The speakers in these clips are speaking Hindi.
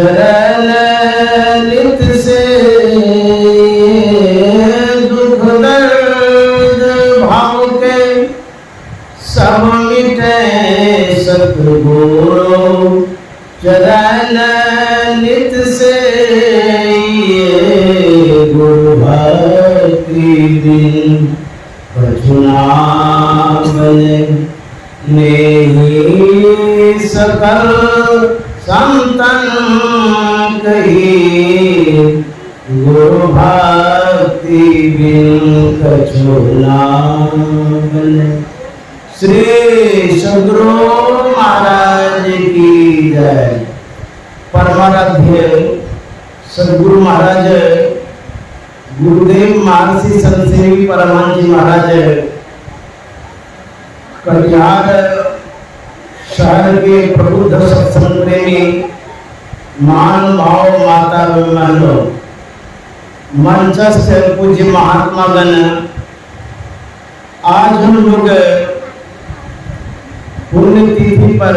चरण नित से दुख दर्द भाव के सब मिटे सतगुरु चरण नित से गुरु भक्ति बिन कछुना बने नहीं सकल संतन कही गुरु भक्ति बिन कछुना बने। श्री सद्गुरु महाराज की जय। परमाराध्य सद्गुरु महाराज गुरुदेव महर्षि संतसेवी परमानंद जी महाराज कटिहार शहर के प्रबुद्ध सत्संग प्रेमी महान भाव माता बहनों, मंचस्थ पूज्य महात्मा गण, आज हम लोग पुण्यतिथि पर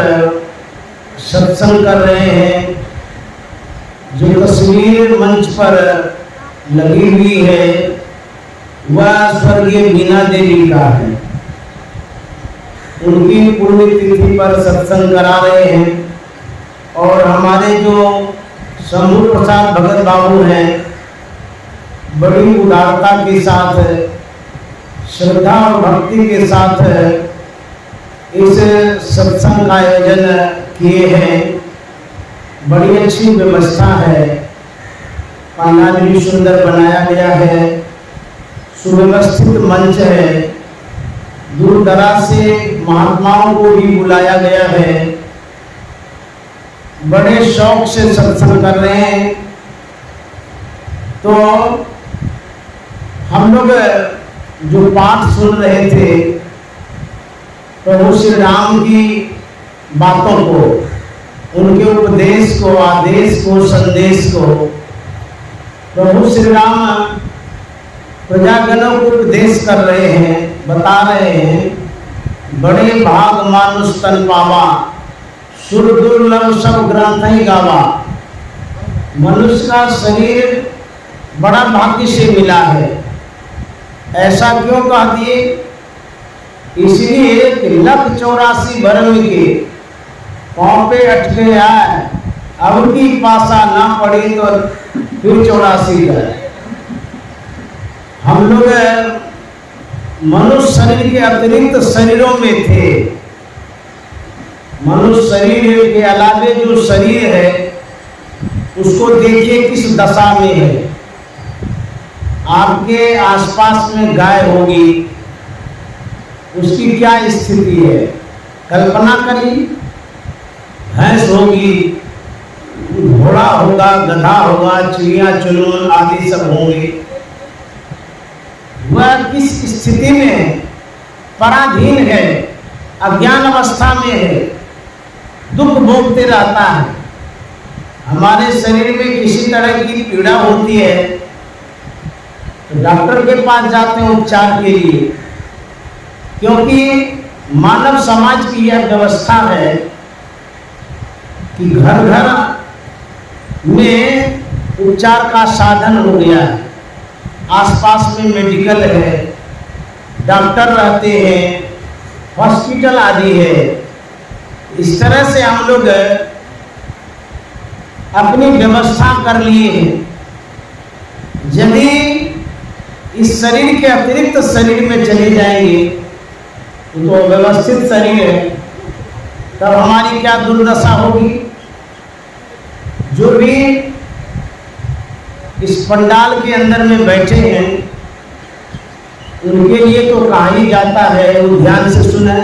सत्संग कर रहे हैं। जो तस्वीर मंच पर लगी हुई है वह स्वर्गीय बीना देवी का है। उनकी पुण्यतिथि पर सत्संग करा रहे हैं और हमारे जो शंभू प्रसाद भगत बाबू हैं बड़ी उदारता के साथ, श्रद्धा और भक्ति के साथ इस सत्संग का आयोजन किए हैं। बड़ी अच्छी व्यवस्था है, पंडाल भी सुंदर बनाया गया है, सुव्यवस्थित मंच है, दूर दराज से महात्माओं को भी बुलाया गया है। बड़े शौक से सत्संग कर रहे हैं। तो हम लोग जो पाठ सुन रहे थे प्रभु श्री राम की बातों को, उनके उपदेश को, आदेश को, संदेश को प्रभु श्री राम प्रजागणों को उपदेश कर रहे हैं, बता रहे हैं। बड़े भाग मानुष तन पावा, सुर दुर्लभ सब ग्रंथ ही गावा। मनुष्य का शरीर बड़ा भाग्य से मिला है। ऐसा क्यों कह दिए? इसलिए 1,84 वर्म के पाँव पे अटके आए, अब की पासा ना पड़ी तो फिर 84 गए। हम लोग मनुष्य शरीर के अतिरिक्त शरीरों में थे। मनुष्य शरीर के अलावे जो शरीर है उसको देखिए किस दशा में है। आपके आसपास में गाय होगी, उसकी क्या स्थिति है कल्पना करिए। भैंस होगी, घोड़ा होगा, गधा होगा, चिड़िया चुनमुन आदि सब होंगे। वह किस स्थिति में पराधीन है, अज्ञान अवस्था में है, दुख भोगते रहता है। हमारे शरीर में किसी तरह की पीड़ा होती है तो डॉक्टर के पास जाते हैं उपचार के लिए, क्योंकि मानव समाज की यह व्यवस्था है कि घर घर में उपचार का साधन हो गया है। आसपास में मेडिकल है, डॉक्टर रहते हैं, हॉस्पिटल आदि है। इस तरह से हम लोग अपनी व्यवस्था कर लिए हैं। यदि इस शरीर के अतिरिक्त शरीर में चले जाएंगे तो व्यवस्थित शरीर है, तब हमारी क्या दुर्दशा होगी। जो भी इस पंडाल के अंदर में बैठे हैं उनके लिए तो कहा ही जाता है, वो ध्यान से सुने।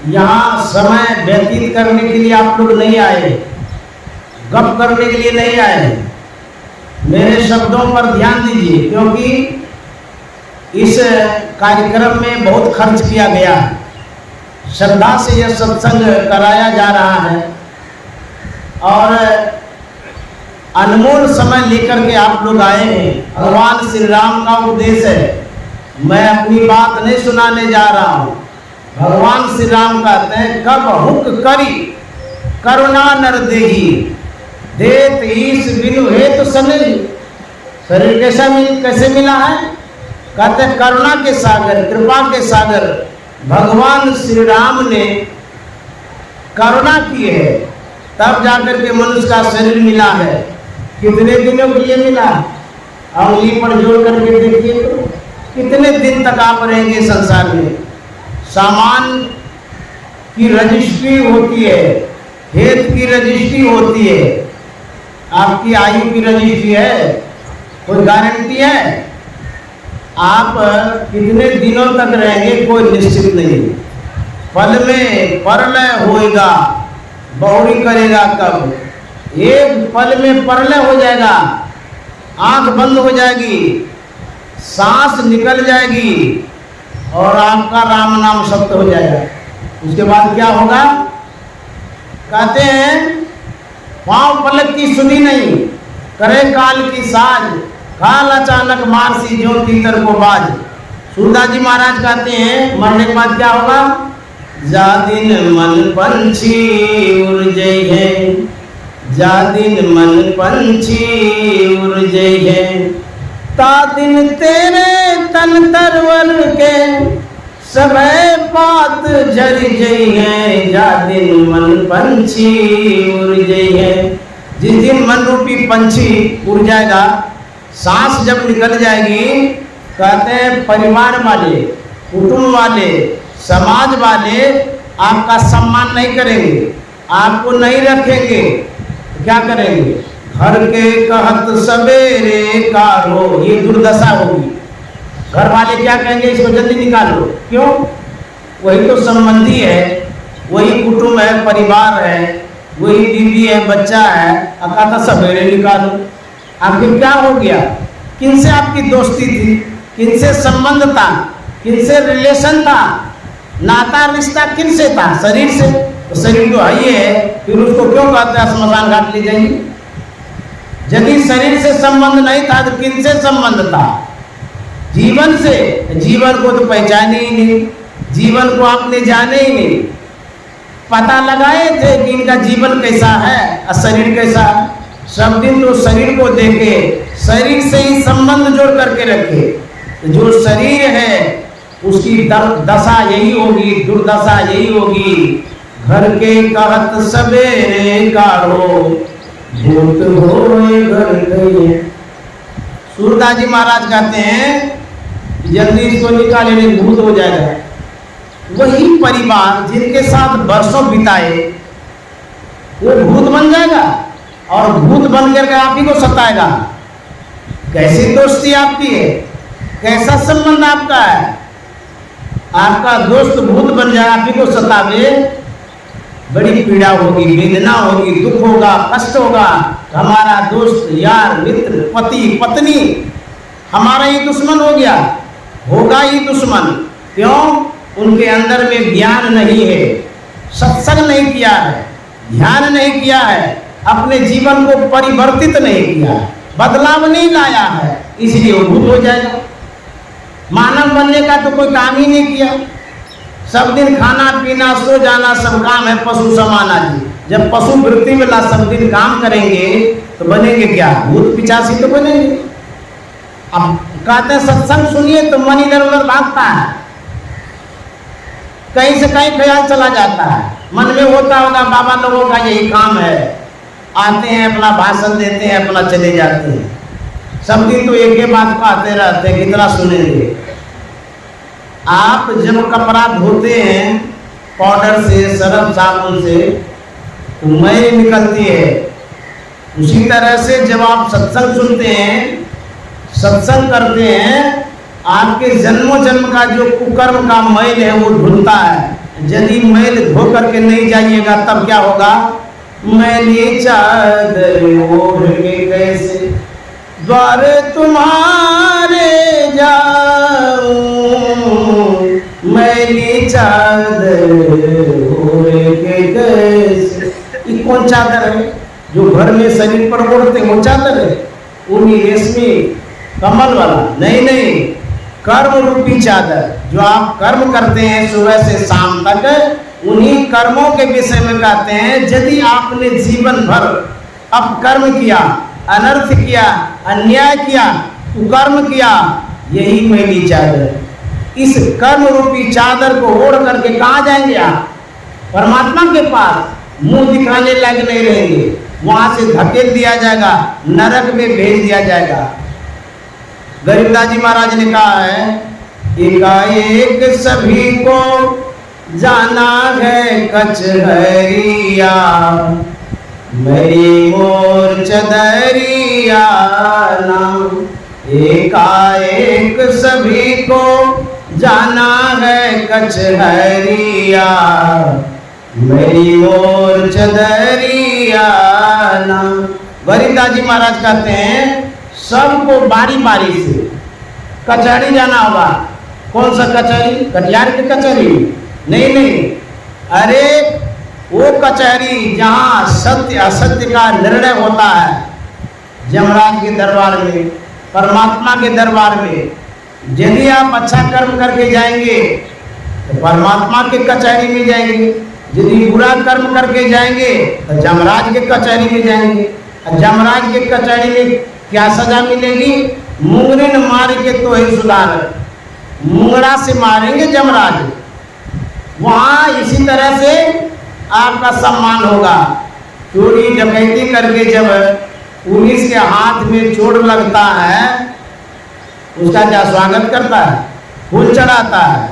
यहाँ समय व्यतीत करने के लिए आप लोग नहीं आए, गप करने के लिए नहीं आए। मेरे शब्दों पर ध्यान दीजिए, क्योंकि इस कार्यक्रम में बहुत खर्च किया गया है। श्रद्धा से यह सत्संग कराया जा रहा है और अनमोल समय लेकर के आप लोग आए हैं। भगवान श्री राम का उपदेश है, मैं अपनी बात नहीं सुनाने जा रहा हूँ। भगवान श्री राम कहते हैं, कब हुक करी करुणा नर देही, देत ईश बिनु हे तो सनिल। शरीर कैसे मिला है? कहते करुणा के सागर, कृपा के सागर भगवान श्री राम ने करुणा की है, तब जाकर के मनुष्य का शरीर मिला है। कितने दिनों के लिए मिला? उंगली पर जोड़ करके देखिए तो कितने दिन तक आप रहेंगे संसार में। सामान की रजिस्ट्री होती है, हेत की रजिस्ट्री होती है, आपकी आयु की रजिस्ट्री है, कोई गारंटी है? आप कितने दिनों तक रहेंगे कोई निश्चित नहीं। पल में परलय होएगा, बहुरी करेगा कब? एक पल में परलय हो जाएगा, आंख बंद हो जाएगी, सांस निकल जाएगी और आपका राम नाम सत्य हो जाएगा। उसके बाद क्या होगा? कहते हैं पांव पलक की सुनी नहीं, करे काल की साज, काल अचानक मारसी जो तीतर को बाज। सूरदास जी महाराज कहते हैं मरने के बाद क्या होगा? जा दिन मन पंछी उड़ जई है, जा दिन मन पंछी उड़ जई है, ता दिन तेरे तन तरवर के सबे बात झर जई है, जा दिन मन पंछी उड़ जई है। जिस दिन मन रूपी पंछी उड़ जाएगा, सांस जब निकल जाएगी, कहते हैं परिवार वाले, कुटुंब वाले, समाज वाले आपका सम्मान नहीं करेंगे, आपको नहीं रखेंगे। क्या करेंगे? घर के कहत सवेरे कारो, ये दुर्दशा होगी। घर वाले क्या कहेंगे? इसको जल्दी निकालो। क्यों? वही तो संबंधी है, वही कुटुंब है, परिवार है, वही बीवी है, बच्चा है, अकाता सवेरे निकालो। आखिर क्या हो गया? किनसे आपकी दोस्ती थी? किनसे संबंध था? किनसे रिलेशन था? नाता रिश्ता किनसे था? शरीर से। तो शरीर तो है ही है, फिर उसको क्यों कहते हैं श्मशान घाट ले जाइए? यदि शरीर से संबंध नहीं था तो किनसे संबंध था? जीवन से। जीवन को तो पहचाने ही नहीं, जीवन को आपने जाने ही नहीं, पता लगाए थे कि इनका जीवन कैसा है और शरीर कैसा है। सब दिन तो शरीर को देखे, शरीर से ही संबंध जोड़ करके रखे। तो जो शरीर है उसकी दशा यही होगी, दुर्दशा यही होगी। घर के कहत सवेरे काढ़ो, भूत होए घर गए। सूरदास जी महाराज कहते हैं जल्दी इसको निकाले, नहीं भूत हो जाएगा। वही परिवार जिनके साथ वर्षों बिताए वो भूत बन जाएगा और भूत बन करके आप ही को सताएगा। कैसी दोस्ती आपकी है? कैसा संबंध आपका है? आपका दोस्त भूत बन जाए, आप ही को सतावे, बड़ी पीड़ा होगी, वेदना होगी, दुख होगा, कष्ट होगा। हमारा दोस्त, यार, मित्र, पति, पत्नी हमारा ही दुश्मन हो गया, होगा ही दुश्मन। क्यों? उनके अंदर में ज्ञान नहीं है, सत्संग नहीं किया है, ध्यान नहीं किया है, अपने जीवन को परिवर्तित नहीं किया है, बदलाव नहीं लाया है, इसलिए वो भूत हो जाएगा। मानव बनने का तो कोई काम ही नहीं किया, सब दिन खाना पीना सो जाना सब काम है, पशु समाना जी। जब पशु वृत्ति वाला सब दिन काम करेंगे तो बनेंगे क्या? भूत पिचासी तो बनेंगे। अब कहते हैं सत्संग सुनिए तो मन इधर उधर भागता है, कहीं से कहीं ख्याल चला जाता है। मन में होता होगा बाबा लोगों का यही काम है, आते हैं अपना भाषण देते हैं, अपना चले जाते हैं। सब दिन तो एक ही बात को आते रहते हैं, कितना सुनेंगे। आप जब कपड़ा धोते हैं पाउडर से, सरफ साबुन से, तो मैल निकलती है। उसी तरह से जब आप सत्संग सुनते हैं, सत्संग करते हैं, आपके जन्मों जन्म का जो कुकर्म का मैल है वो धुलता है। यदि मैल धो करके नहीं जाइएगा तब क्या होगा? मैली चादर ओढ़ के कैसे द्वार तुम्हारे जाऊं, मैली चादर ओढ़ के कैसे। ये कौन चादर है? जो घर में शरीर पर ओढ़ते वो चादर है? उन्हीं रेशमी कमल वाला? नहीं नहीं, कर्म रूपी चादर। जो आप कर्म करते हैं सुबह से शाम तक, उन्हीं कर्मों के विषय में कहते हैं। यदि आपने जीवन भर अपकर्म किया, अनर्थ किया, अन्याय किया, कुकर्म किया, यही मैली चादर। इस कर्म रूपी चादर को ओढ़ करके कहाँ जाएंगे आप? परमात्मा के पास। मुंह दिखाने लायक नहीं रहेंगे, वहां से धकेल दिया जाएगा, नरक में भेज दिया जाएगा। गरीबदास जी महाराज ने कहा है, एकाएक सभी को जाना है कचहरिया, मेरी मोर चदरिया नाम। एकाएक सभी को जाना है कचहरिया, मेरी मोर चदरिया नाम। गरीबदास जी महाराज कहते हैं, सबको बारी बारी से कचहरी जाना होगा। कौन सा कचहरी? कटिहार की कचहरी? नहीं, अरे वो कचहरी जहाँ सत्य असत्य का निर्णय होता है, यमराज के दरबार में, परमात्मा के दरबार में। यदि आप अच्छा कर्म करके जाएंगे तो परमात्मा के कचहरी में जाएंगे, यदि बुरा कर्म करके जाएंगे तो यमराज के कचहरी में जाएंगे। और यमराज के कचहरी में क्या सजा मिलेगी? मुंगरी न मार के तो ही सुधार, मुंगरा से मारेंगे यमराज। वहां इसी तरह से आपका सम्मान होगा। चोरी डकैती करके जब पुलिस के हाथ में चोट लगता है, उसका क्या स्वागत करता है? फूल चढ़ाता है,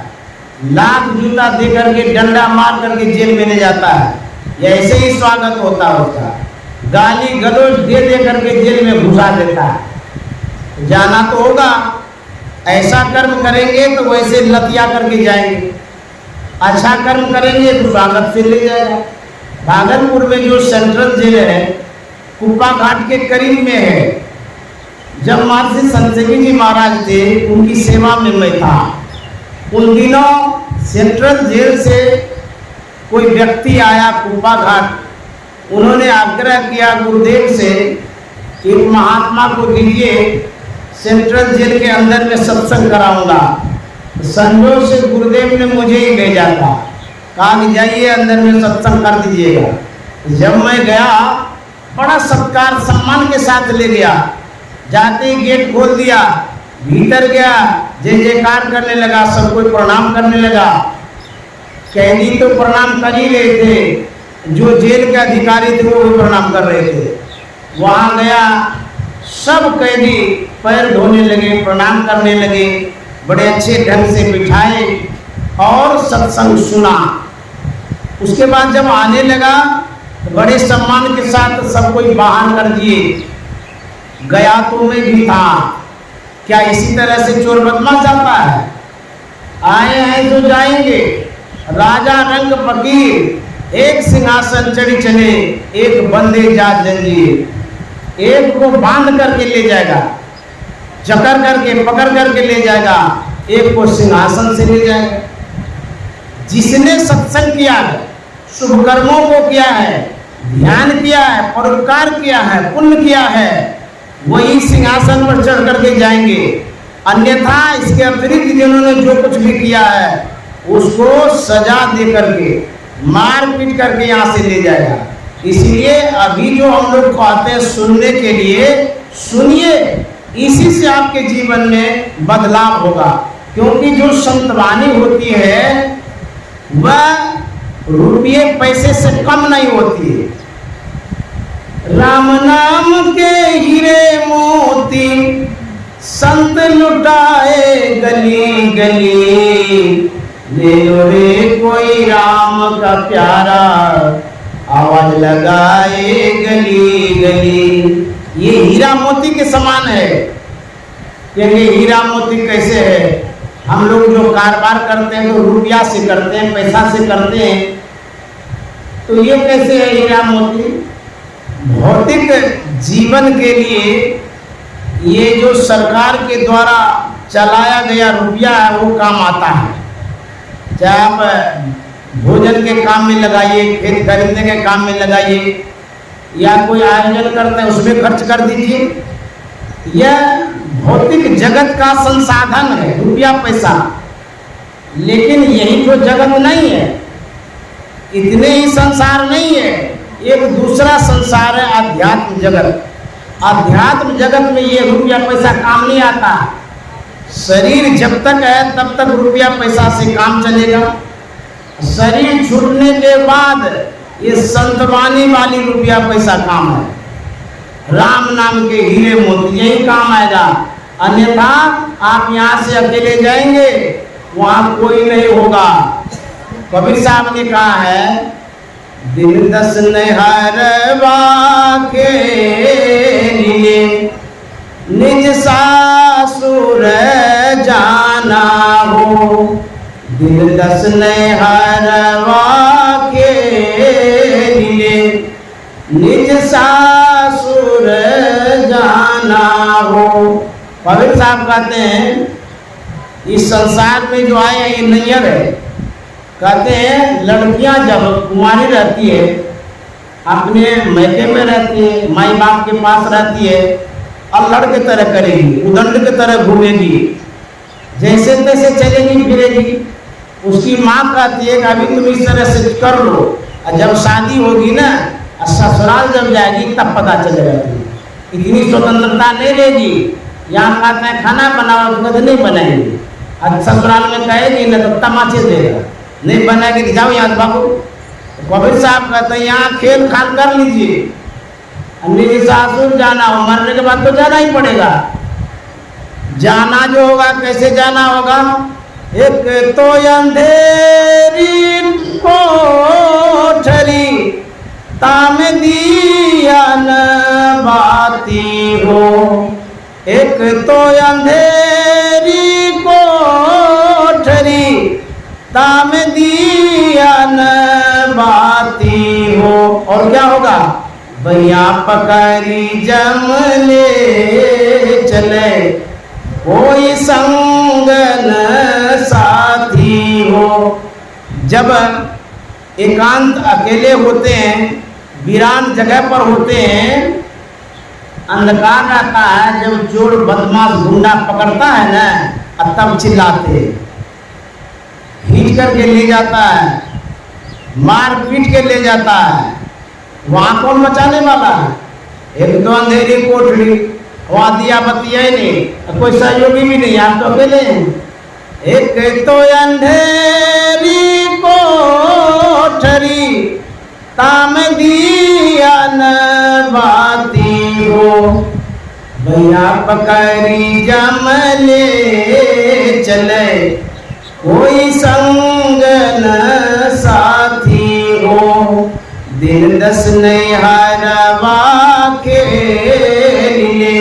लाख जूता दे करके, डंडा मार करके जेल में ले जाता है। ऐसे ही स्वागत होता है उसका। गाली गलौज दे दे करके जेल में घुसा देता है। जाना तो होगा। ऐसा कर्म करेंगे तो वैसे लतिया करके जाएंगे, अच्छा कर्म करेंगे तो स्वागत से ले जाएगा। भागलपुर में जो सेंट्रल जेल है, कुप्पा घाट के करीब में है। जब महर्षि संतसेवी जी महाराज थे, उनकी सेवा में मैं था। उन दिनों सेंट्रल जेल से कोई व्यक्ति आया कुप्पा घाट। उन्होंने आग्रह किया गुरुदेव से, एक महात्मा को दीजिए, सेंट्रल जेल के अंदर में सत्संग कराऊंगा। संजोग से गुरुदेव ने मुझे ही भेजा था, कहा कि जाइए अंदर में सत्संग कर दीजिएगा। जब मैं गया, बड़ा सत्कार सम्मान के साथ ले गया। जाते ही गेट खोल दिया, भीतर गया, जय जयकार करने लगा, सब कोई प्रणाम करने लगा। कैदी तो प्रणाम कर ही रहे थे, जो जेल के अधिकारी थे वो भी प्रणाम कर रहे थे। वहाँ गया, सब कैदी पैर धोने लगे, प्रणाम करने लगे, बड़े अच्छे ढंग से बिठाए और सत्संग सुना। उसके बाद जब आने लगा तो बड़े सम्मान के साथ सब कोई बाहर कर दिए। गया तो मैं भी था। क्या इसी तरह से चोर बदमाश जाता है? आए हैं तो जाएंगे। राजा रंग फकीर एक सिंहासन चढ़ी चले, एक बंदे जा जंजीर। एक को बांध करके ले जाएगा, जकड़ करके पकड़ करके ले जाएगा, एक को सिंहासन से ले जाएगा। जिसने सत्संग किया है, शुभ कर्मों को किया है, ध्यान किया है, परोपकार किया है, पुण्य किया है, वही सिंहासन पर चढ़ करके जाएंगे। अन्यथा इसके अतिरिक्त जिन्होंने जो कुछ भी किया है, उसको सजा दे करके, मार पीट करके यहाँ से ले जाएगा। इसलिए अभी जो हम लोग कहते हैं सुनने के लिए, सुनिए, इसी से आपके जीवन में बदलाव होगा। क्योंकि जो संतवाणी होती है वह रुपये पैसे से कम नहीं होती है। राम नाम के हीरे मोती संत लुटाए गली गली, ले लो रे कोई राम का प्यारा, आवाज लगाए गली गली। ये हीरा मोती के समान है। क्योंकि हीरा मोती कैसे है? हम लोग जो कारोबार करते हैं तो रुपया से करते हैं, पैसा से करते हैं। तो ये कैसे है हीरा मोती? भौतिक जीवन के लिए ये जो सरकार के द्वारा चलाया गया रुपया है वो काम आता है। चाहे आप भोजन के काम में लगाइए, खेत खरीदने के काम में लगाइए, या कोई आयोजन करते हैं उसमें खर्च कर दीजिए। यह भौतिक जगत का संसाधन है, रुपया पैसा। लेकिन यही तो जगत नहीं है, इतने ही संसार नहीं है। एक दूसरा संसार है आध्यात्म जगत। आध्यात्म जगत में ये रुपया पैसा काम नहीं आता। शरीर जब तक है तब तक रुपया पैसा से काम चलेगा। शरीर छूटने के बाद ये संतवानी वाली रुपया पैसा काम है। राम नाम के हीरे मोती यही काम आएगा। अन्यथा आप यहाँ से अकेले जाएंगे, वहां कोई नहीं होगा। कबीर साहब ने कहा है, दिन दस नहरवा के लिए निज सासुर जाना हो। दिन दस नहरवा के लिए निज सासुर जाना हो। कबीर साहब कहते हैं इस संसार में जो आए हैं ये नैयर है। कहते हैं लड़कियां जब कुंवारी रहती है, अपने मैके में रहती है, माई बाप के पास रहती है, अल्लड़ के तरह करेगी, उदंड के तरह घूमेगी, जैसे तैसे चलेगी फिरेगी। उसकी माँ कहती है कि अभी तुम इस तरह से कर लो, और जब शादी होगी ना, ससुराल जब जाएगी तब पता चलेगा। इतनी स्वतंत्रता नहीं लेगी। यहाँ कहते हैं खाना बनाओ तो कभी नहीं बनाएंगे, और ससुराल में कहेगी ना तो तमाचे देगा, नहीं बनाएगी कि जाओ यहाँ बाबू। कबीर साहब कहते हैं यहाँ खेल खाल कर लीजिए, निजी सासुर जाना हो, मरने के बाद तो जाना ही पड़ेगा। जाना जो होगा कैसे जाना होगा? एक तो अंधेरी कोठरी ताम दिया न बाती हो। एक तो अंधेरी कोठरी ताम दिया न बाती हो। और क्या होगा? भैया पकड़ी जम ले चले, कोई संग न साथी हो। जब एकांत अकेले होते हैं, वीरान जगह पर होते हैं, अंधकार रहता है, जब चोर बदमाश गुंडा पकड़ता है ना, तब चिल्लाते, खींच करके ले जाता है, मार पीट के ले जाता है। वहां कौन बचाने वाला है? एक तो अंधेरी कोठरी, वहां दिया बत्ती है नहीं, कोई सहयोगी भी नहीं, आप तो अकेले हैं। एक तो अंधेरी कोठरी ताम दिया न बाती हो। भैया पकड़ी जम ले चले, कोई संग न साथी हो। दिन दस नहरवा के लिए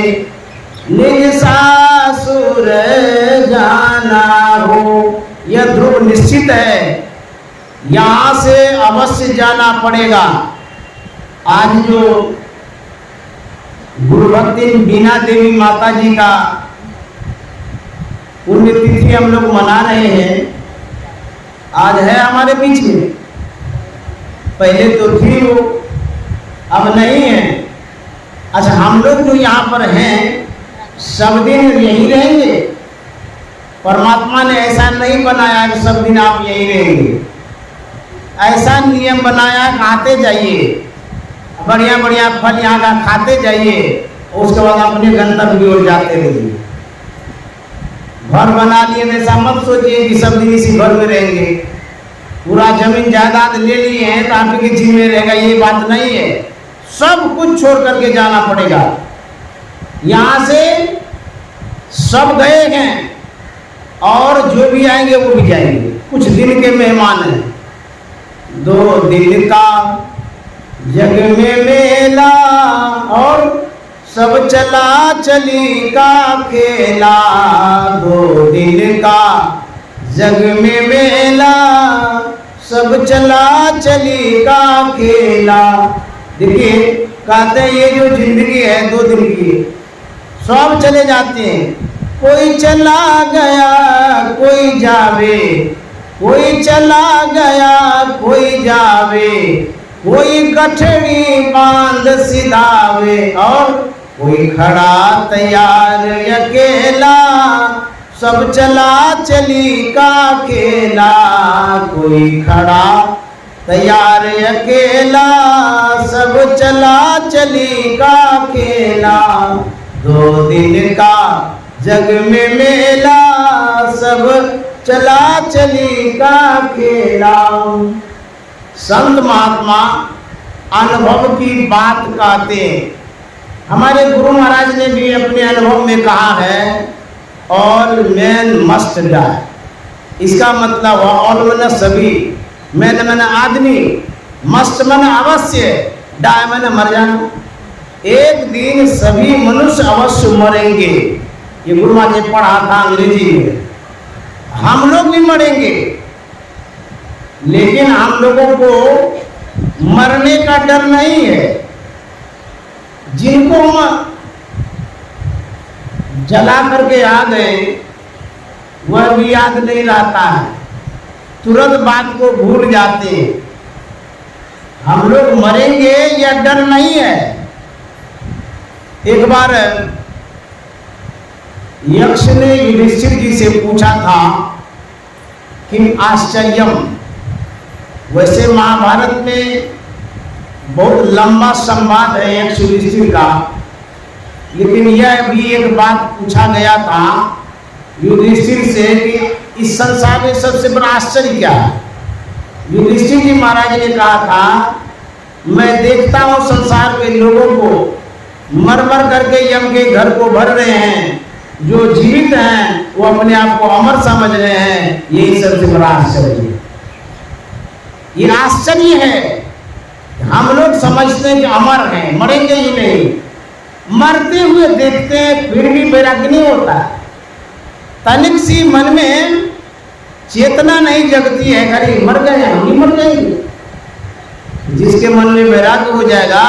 निज सासुर जाना हो। यह ध्रुव निश्चित है, यहाँ से अवश्य जाना पड़ेगा। आज जो गुरुभक्ति बीना देवी माता जी का पुण्यतिथि हम लोग मना रहे हैं, आज है हमारे बीच में। पहले तो थी वो, अब नहीं है। अच्छा, हम लोग जो यहाँ पर हैं सब दिन यही रहेंगे? परमात्मा ने ऐसा नहीं बनाया कि सब दिन आप यही रहेंगे। ऐसा नियम बनाया कि आते जाइए, बढ़िया बढ़िया फल यहाँ का खाते जाइए, उसके बाद अपने गंतव्य की ओर जाते रहिए। घर बना लिए ऐसा मत सोचिए कि सब दिन इसी घर में रहेंगे। पूरा जमीन जायदाद ले लिए हैं तो आपके जिम्मे रहेगा, ये बात नहीं है। सब कुछ छोड़ करके जाना पड़ेगा। यहाँ से सब गए हैं और जो भी आएंगे वो भी जाएंगे। कुछ दिन के मेहमान हैं। 2 दिन का जग में मेला और सब चला चली का खेला। 2 दिन का जग में मेला, सब चला चली का खेला। देखिए, कहते हैं ये जो जिंदगी है 2 दिन की, सब चले जाते हैं। कोई चला गया कोई जावे, कोई चला गया कोई जावे, कोई गठरी बांध सिधावे, और कोई खड़ा तैयार अकेला। सब चला चली का खेला, कोई खड़ा तैयार अकेला सब चला चली का खेला, 2 दिन का जग में मेला सब चला चली का खेला। संत महात्मा अनुभव की बात कहते। हमारे गुरु महाराज ने भी अपने अनुभव में कहा है ऑल मैन मस्ट डाई। इसका मतलब ऑल मैंने सभी, मैंने आदमी, मस्ट मैंने अवश्य, डाई मैंने मर जाना। एक दिन सभी मनुष्य अवश्य मरेंगे। ये गुरु महाराज ने पढ़ा था अंग्रेजी में। हम लोग भी मरेंगे, लेकिन हम लोगों को मरने का डर नहीं है। जिनको हम जला करके आ गए वह भी याद नहीं रहता है, तुरंत बात को भूल जाते हैं। हम लोग मरेंगे यह डर नहीं है। एक बार यक्ष ने युधिष्ठिर जी से पूछा था कि आश्चर्यम। वैसे महाभारत में बहुत लंबा संवाद है यक्ष युधिष्ठिर का, लेकिन यह भी एक बात पूछा गया था युधिष्ठिर से कि इस संसार में सबसे बड़ा आश्चर्य क्या है। युधिष्ठिर जी महाराज ने कहा था, मैं देखता हूँ संसार के लोगों को मर मर करके यम के घर को भर रहे हैं, जो जीवित हैं वो अपने आप को अमर समझ रहे हैं। यही सबसे बड़ा आश्चर्य है। ये आश्चर्य है। हम लोग समझते हैं कि अमर हैं, मरेंगे ही नहीं, मरते हुए देखते हैं फिर भी वैराग्य नहीं होता। तनिक सी मन में चेतना नहीं जगती है, अरे मर गए हम नहीं मर जाएंगे। जिसके मन में वैराग्य हो जाएगा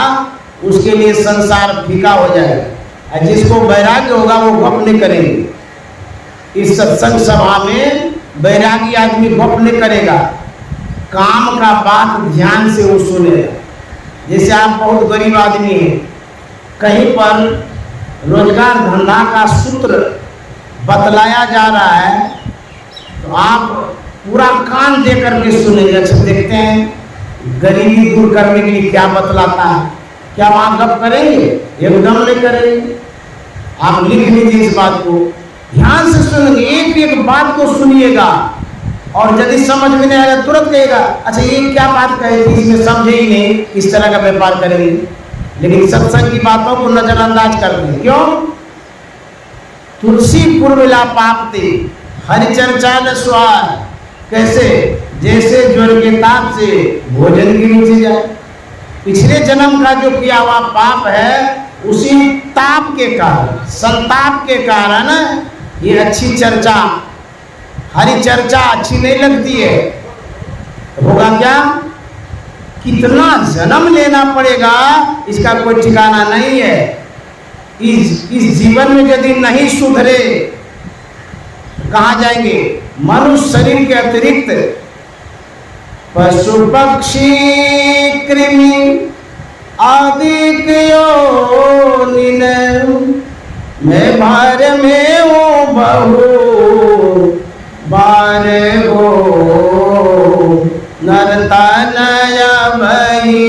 उसके लिए संसार फीका हो जाएगा, और जिसको वैराग्य होगा वो गप नहीं करेंगे। इस सत्संग सभा में वैरागी आदमी गप नहीं करेगा, काम का बात ध्यान से वो सुनेगा। जैसे आप बहुत गरीब आदमी हैं, कहीं पर रोजगार धंधा का सूत्र बतलाया जा रहा है, तो आप पूरा कान दे करके सुनेंगे। अच्छा देखते हैं गरीबी दूर करने के लिए क्या बतलाता है। क्या वहां गप करेंगे? एकदम नहीं करेंगे। आप लिख लीजिए इस बात को, ध्यान से सुनेंगे, एक एक बात को सुनिएगा, और यदि समझ में नहीं आएगा तुरंत कहेगा अच्छा ये क्या बात कही थी, इसमें समझे ही नहीं, किस तरह का व्यापार करेंगे। लेकिन सत्संग की बातों को नजरअंदाज करते हैं। क्यों? तुलसी पूर्विला पापते हरि चर्चा न स्वाद। कैसे? जैसे ज्वर के ताप से भोजन की रुचि जाए। पिछले जन्म का जो किया हुआ पाप है उसी ताप के कारण, संताप के कारण ये अच्छी चर्चा, हरी चर्चा अच्छी नहीं लगती है। होगा क्या? कितना जन्म लेना पड़ेगा इसका कोई ठिकाना नहीं है। इस जीवन में यदि नहीं सुधरे कहाँ जाएंगे? मनुष्य शरीर के अतिरिक्त पशु पक्षी कृमि आदि योनिन मैं भार में हूँ बहु बार हो नरता नया भई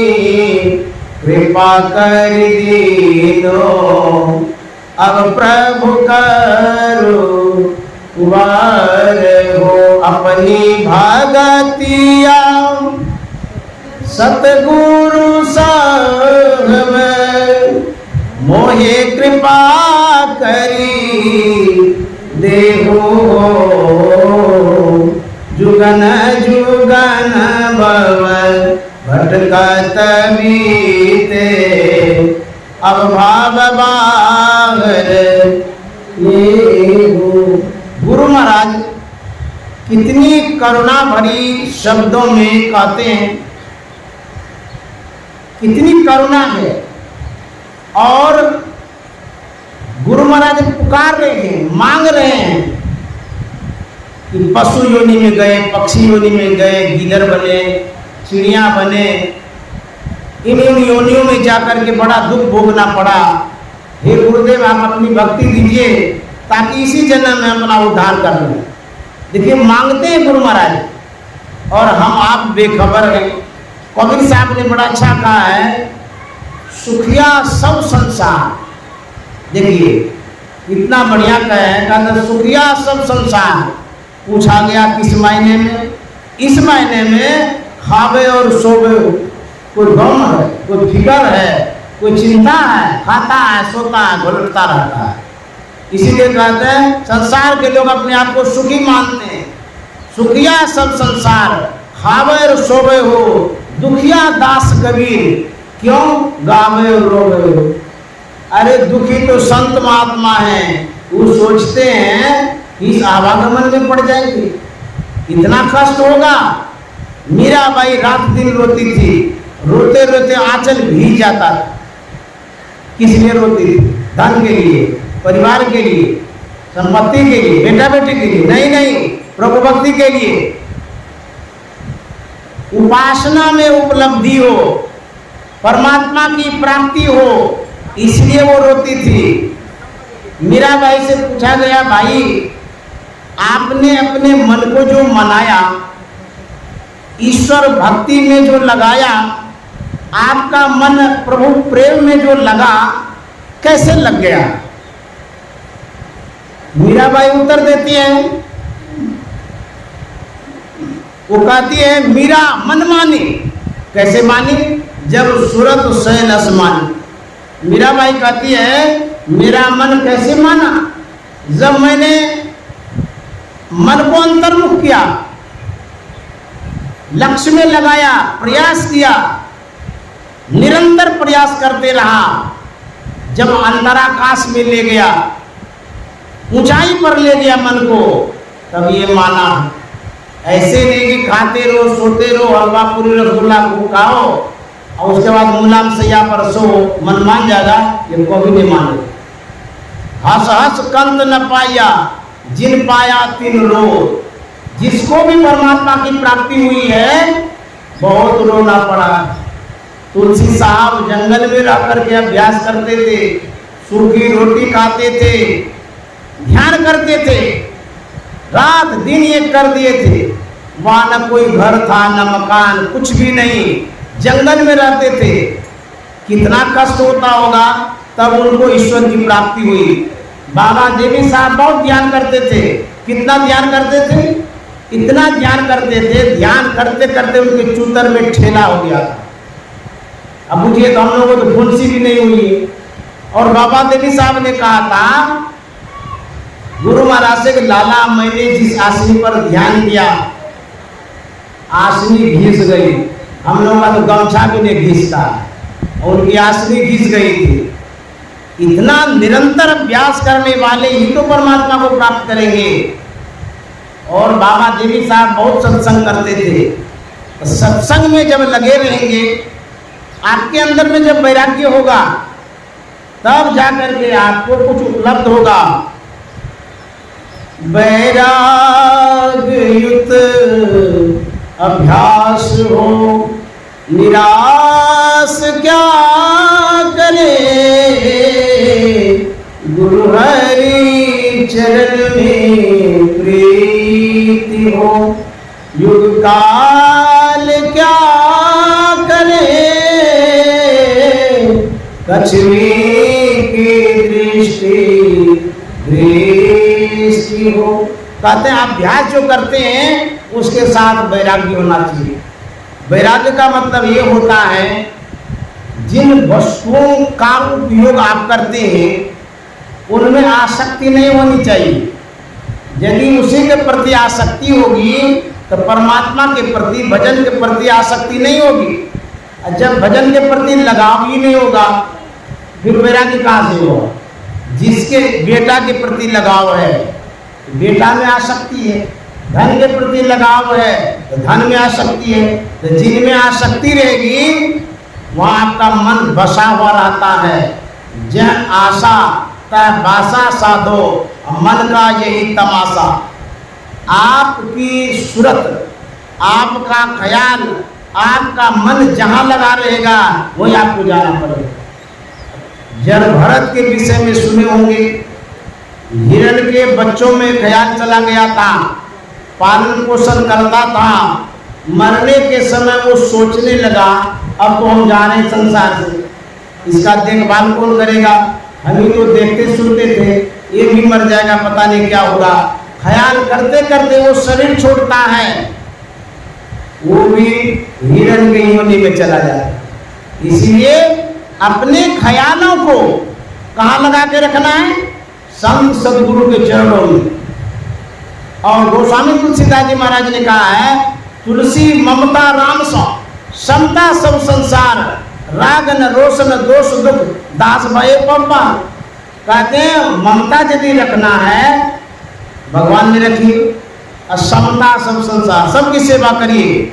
कृपा कर दीनो अब प्रभु करो कुवार हो अपनी भगतिया सतगुरु संग मोहे कृपा करी देहो जुगन जुगन भवन भटकत बीते अब भाव बागर गुरु महाराज कितनी करुणा भरी शब्दों में कहते हैं, कितनी करुणा है। और गुरु महाराज पुकार रहे हैं, मांग रहे हैं कि पशु योनि में गए, पक्षी योनि में गए, गीदड़ बने, चिड़िया बने, इन योनियों में जाकर के बड़ा दुख भोगना पड़ा। हे गुरुदेव आप अपनी भक्ति दीजिए ताकि इसी जन्म में अपना उद्धार कर लें। देखिए मांगते हैं गुरु महाराज और हम आप बेखबर हैं। कबीर साहब ने बड़ा अच्छा कहा है, सुखिया सब संसार। देखिए इतना बढ़िया कहा, सुखिया सब संसार। पूछा गया किस मायने में? इस मायने में खावे और सोवे, कोई गम है, कोई फिक्र है, कोई चिंता है, खाता है, सोता है, घुलटता रहता है। इसीलिए कहते हैं संसार के लोग अपने आप को सुखी मानते हैं। सुखिया सब संसार, खावे और सोवे हो, दुखिया दास कबीर, क्यों गावे और रोवे हो। अरे दुखी तो संत महात्मा हैं, वो सोचते हैं इस आवागमन में पड़ जाएंगे, इतना कष्ट होगा। मीराबाई रात दिन रोती थी, रोते रोते आंचल भीग जाता था। किस लिए रोती थी? धन के लिए, परिवार के लिए, संपत्ति के लिए, बेटा बेटी के लिए नहीं, प्रभु भक्ति के लिए, उपासना में उपलब्धि हो, परमात्मा की प्राप्ति हो, इसलिए वो रोती थी। मीराबाई से पूछा गया, भाई आपने अपने मन को जो मनाया, ईश्वर भक्ति में जो लगाया, आपका मन प्रभु प्रेम में जो लगा, कैसे लग गया? मीराबाई उत्तर देती है, वो कहती है मीरा मन मानी। कैसे मानी? जब सूरत सैन आसमानी। मीराबाई कहती है मेरा मन कैसे माना? जब मैंने मन को अंतर्मुख किया, लक्ष्य में लगाया, प्रयास किया, निरंतर प्रयास करते रहा, जब अंतराकाश में ले गया, ऊंचाई पर ले गया मन को, तब ये माना। ऐसे नहीं कि खाते रहो, सोते रहो, हलवा पूरी रसगुल्ला को खाओ और उसके बाद मुलाम सैया पर सो, मन मान जाएगा, ये कभी नहीं माने। हंस हंस कंत न पाया, जिन पाया तिन रो। जिसको भी परमात्मा की प्राप्ति हुई है, बहुत रोना पड़ा। तुलसी साहब जंगल में रह करके अभ्यास करते थे, सूखी रोटी खाते थे, ध्यान करते थे, रात दिन ये कर दिए थे। वहां न कोई घर था, न मकान, कुछ भी नहीं, जंगल में रहते थे। कितना कष्ट होता होगा, तब उनको ईश्वर की प्राप्ति हुई। बाबा देवी साहब बहुत ध्यान करते थे। कितना ध्यान करते थे? इतना ध्यान करते थे, ध्यान करते करते उनके चूतर में ठेला हो गया था। अब मुझे तो हम लोगों को तो फुंसी भी नहीं हुई। और बाबा देवी साहब ने कहा था गुरु महाराज से, लाला मैंने जिस आसनी पर ध्यान दिया, आसनी घिस गई। हम लोगों का तो गमछा भी नहीं घिसता, और उनकी आसनी घिस गई थी। इतना निरंतर अभ्यास करने वाले ही तो परमात्मा को प्राप्त करेंगे। और बाबा देवी साहब बहुत सत्संग करते थे। तो सत्संग में जब लगे रहेंगे, आपके अंदर में जब वैराग्य होगा, तब जाकर के आपको कुछ उपलब्ध होगा। वैराग्य युक्त अभ्यास हो, निराश क्या करे, गुरु हरि चरण में प्रीति हो। युग काल क्या करे, कछुए की दृष्टि दृष्टि हो। कहते हैं अभ्यास जो करते हैं उसके साथ वैराग्य होना चाहिए। वैराग्य का मतलब ये होता है, जिन वस्तुओं का उपयोग आप करते हैं उनमें आसक्ति नहीं होनी चाहिए। यदि उसी के प्रति आसक्ति होगी तो परमात्मा के प्रति, भजन के प्रति आसक्ति नहीं होगी। और जब भजन के प्रति लगाव ही नहीं होगा, फिर वैराग्य कहाँ से होगा? जिसके बेटा के प्रति लगाव है, बेटा में आसक्ति है। धन के प्रति लगाव है तो धन में आसक्ति है। तो जिनमें आसक्ति रहेगी वहाँ आपका मन बसा हुआ रहता है। जन आशा तय बासा साधो, मन का यही तमाशा। आपकी सूरत, आपका ख्याल, आपका मन जहाँ लगा रहेगा वही आपको जाना पड़ेगा। जड़ भरत के विषय में सुने होंगे, हिरण के बच्चों में ख्याल चला गया था, पालन पोषण करता था, मरने के समय वो सोचने लगा अब तो हम जा रहे हैं संसार से, इसका देखभाल कौन करेगा, हम ही तो देखते सुनते थे, ये भी मर जाएगा, पता नहीं क्या होगा। ख्याल करते करते वो शरीर छोड़ता है, वो भी हिरण की योनि में चला जाता है। इसलिए अपने ख्यालों को कहाँ लगा के रखना है? संत सदगुरु के चरणों में। और गोस्वामी तुलसीदास जी महाराज ने कहा है, तुलसी ममता राम सौ समता सब संसार, राग न रोष न दोष दुख दास भय पप्पा। कहते हैं ममता यदि रखना है भगवान ने रखी, और समता सब संसार, सबकी सेवा करिए,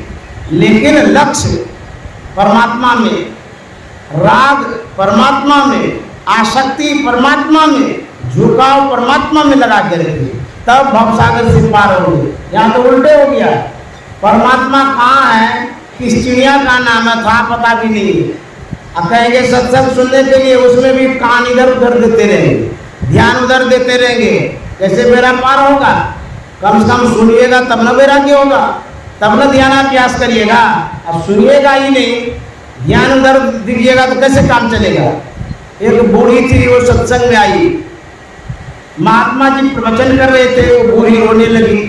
लेकिन लक्ष्य परमात्मा में, राग परमात्मा में, आसक्ति परमात्मा में, झुकाव परमात्मा में लगा के रखिए, तब भवसागर से पार होंगे। यहाँ तो उल्टे हो गया, परमात्मा कहाँ है, किस चिड़िया का नाम है था पता भी नहीं है। अब कहेंगे सत्संग सुनने के लिए, उसमें भी कान इधर उधर देते रहेंगे, ध्यान उधर देते रहेंगे, कैसे बेड़ा पार होगा? कम से कम सुनिएगा तब न वैराग्य होगा, तब न ध्यानाभ्यास करिएगा। अब सुनिएगा ही नहीं, ध्यान उधर दीजिएगा तो कैसे काम चलेगा? एक बूढ़ी थी, वो सत्संग में आई, महात्मा जी प्रवचन कर रहे थे, वो बूढ़ी रोने लगी।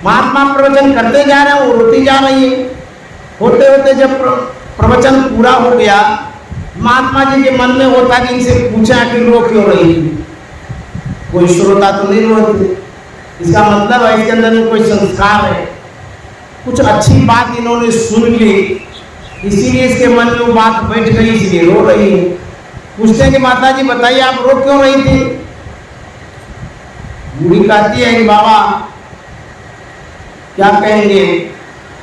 महात्मा प्रवचन करते जा रहे हैं, वो रोती जा रही है। होते होते जब प्रवचन पूरा हो गया, महात्मा जी के मन में होता कि इनसे पूछा कि रो क्यों रही थी, कोई श्रोता तो नहीं रोते, इसका मतलब है इसके अंदर में कोई संस्कार है, कुछ अच्छी बात इन्होंने सुन ली, इसीलिए इसके मन में वो बात बैठ गई, इसलिए रो रही है। पूछते हैं कि माता जी बताइए आप रो क्यों रही थी? बूढ़ी कहती है कि बाबा क्या कहेंगे,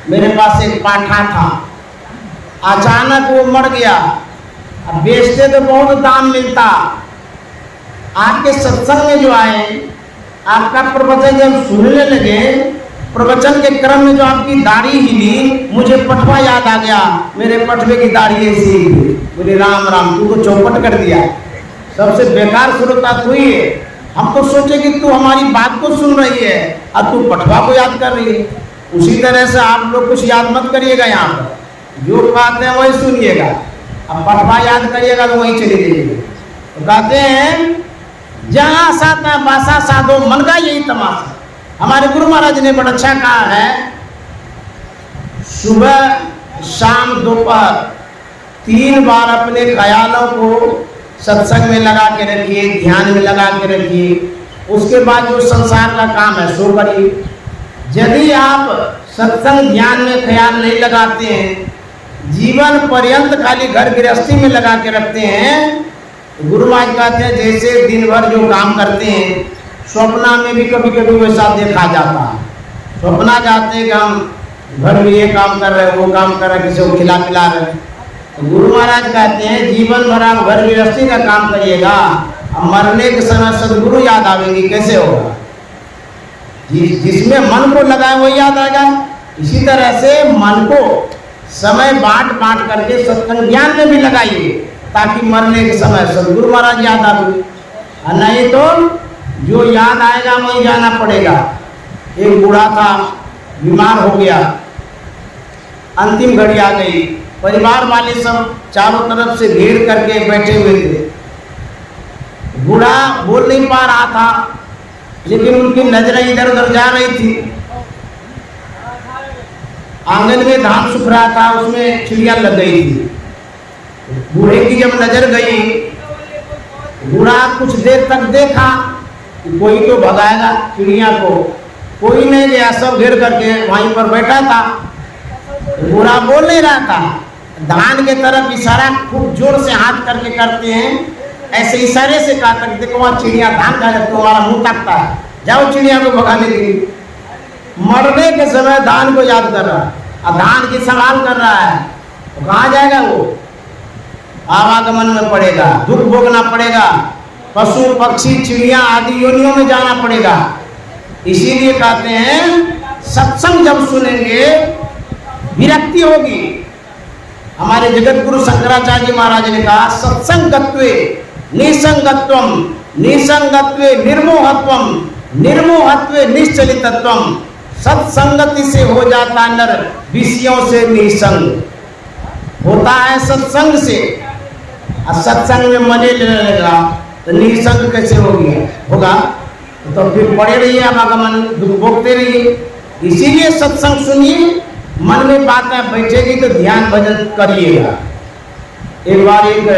मेरे पास एक पाठा था, अचानक वो मर गया, अब बेचते तो बहुत दाम मिलता, आपके सत्संग में जो आए, आपका प्रवचन जब सुनने लगे, प्रवचन के क्रम में जो आपकी दाढ़ी हिली, मुझे पटवा याद आ गया, मेरे पटवे की दाढ़ी ऐसी ही, बोले राम राम, तू तो चौपट कर दिया, सबसे बेकार श्रोता तू ही है, हम तो सोचे कि तू हमारी बात को सुन रही है और तू पटवा को याद कर रही है। उसी तरह से आप लोग कुछ याद मत करिएगा, यहाँ पर जो कहते हैं वही सुनिएगा, अब पटवा याद करिएगा तो वहीं चले जाइएगा। तो कहते हैं जहाँ साता बासा साधो मन का यही तमाशा। हमारे गुरु महाराज ने बड़ा अच्छा कहा है, सुबह शाम दोपहर 3 बार अपने ख्यालों को सत्संग में लगा के रखिए, ध्यान में लगा के रखिए, उसके बाद जो संसार का काम है सो करिए। यदि आप सत्संग ध्यान में ख्याल नहीं लगाते हैं, जीवन पर्यंत खाली घर गृहस्थी में लगा के रखते हैं, तो गुरु महाराज कहते हैं जैसे दिन भर जो काम करते हैं, स्वप्ना में भी कभी कभी वैसा देखा जाता है। स्वप्ना जाते हैं कि हम घर में ये काम कर रहे हैं, वो काम कर रहे हैं, किसी को खिला पिला रहे हैं। तो गुरु महाराज कहते हैं जीवन भर आप घर गृहस्थी का काम करिएगा, अब मरने के समय सदगुरु याद आवेंगे, कैसे होगा? जिसमें मन को लगाए वो याद आएगा। इसी तरह से मन को समय बांट बांट करके सत्संग ज्ञान में भी लगाइए, ताकि मरने के समय सदगुरु महाराज याद आवे, नहीं तो जो याद आएगा वहीं जाना पड़ेगा। एक बूढ़ा था, बीमार हो गया, अंतिम घड़ी आ गई, परिवार वाले सब चारों तरफ से घेर करके बैठे हुए थे। बूढ़ा बोल नहीं पा रहा था, लेकिन उनकी नजरें इधर उधर जा रही थी। आंगन में धान सूख रहा था, उसमें चिड़िया लग गई थी। बूढ़े की जब नजर गई, बूढ़ा कुछ देर तक देखा कि कोई तो भगाएगा चिड़िया को, कोई नहीं गया, सब घेर करके वहीं पर बैठा था। बूढ़ा बोल नहीं रहा था, धान के तरफ इशारा खूब जोर से हाथ करके करते हैं, ऐसे इशारे से कहा तक देखो वहाँ चिड़िया धान खा रहे, तुम्हारा मुंह ताकता है, जाओ चिड़िया को भगाने के लिए। मरने के समय धान को याद कर रहा है, अब धान की संभाल कर रहा है, तो कहाँ जाएगा वो? आवागमन में पड़ेगा, दुख भोगना पड़ेगा, पशु पक्षी चिड़िया आदि योनियों में जाना पड़ेगा। इसीलिए कहते हैं सत्संग जब सुनेंगे विरक्ति होगी। हमारे जगत गुरु शंकराचार्य जी महाराज ने कहा सत्संगत्वे निसंगत्वम, निसंगत्वे निर्मोहत्वम, निर्मोहत्वे निश्चलितत्वम, सत्संगति से हो जाता नर विषयों से निसंग, होता है सत्संग से। और सत्संग में मजे लेने लगा तो निसंग कैसे होगा? तो फिर पड़े रहिए, आप आगमन दुख भोगते रहिए। इसीलिए सत्संग सुनिए, मन में बातें बैठेगी तो ध्यान भजन करिएगा। एक बार एक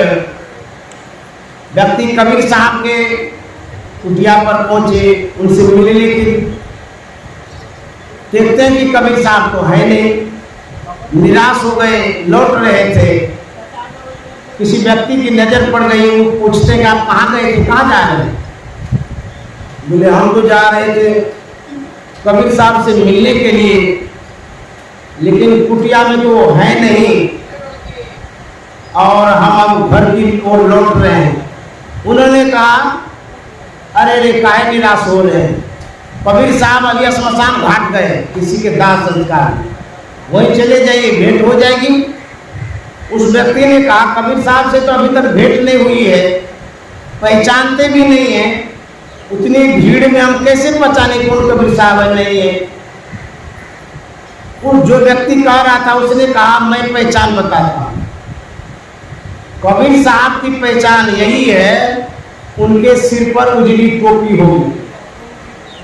व्यक्ति कबीर साहब के कुटिया पर पहुंचे, उनसे मिले, लेकिन देखते हैं कि कबीर साहब तो है नहीं, निराश हो गए, लौट रहे थे। किसी व्यक्ति की नजर पड़ गई, वो पूछते हैं कि आप कहाँ गए थे, कहाँ जा रहे हैं? बोले हम तो जा रहे थे कबीर साहब से मिलने के लिए, लेकिन कुटिया में तो वो है नहीं और हम अब घर की ओर लौट रहे हैं। उन्होंने कहा, अरे रे काहे निराश हो रहे हैं? कबीर साहब अभी श्मशान घाट गए किसी के दाह संस्कार, वहीं चले जाइए, भेंट हो जाएगी। उस व्यक्ति ने कहा, कबीर साहब से तो अभी तक भेंट नहीं हुई है, पहचानते भी नहीं है, उतनी भीड़ में हम कैसे पहचाने कौन कबीर साहब है नहीं है? वो जो व्यक्ति कह रहा था उसने कहा, मैं पहचान बताता हूँ। कबीर साहब की पहचान यही है, उनके सिर पर उजली टोपी होगी।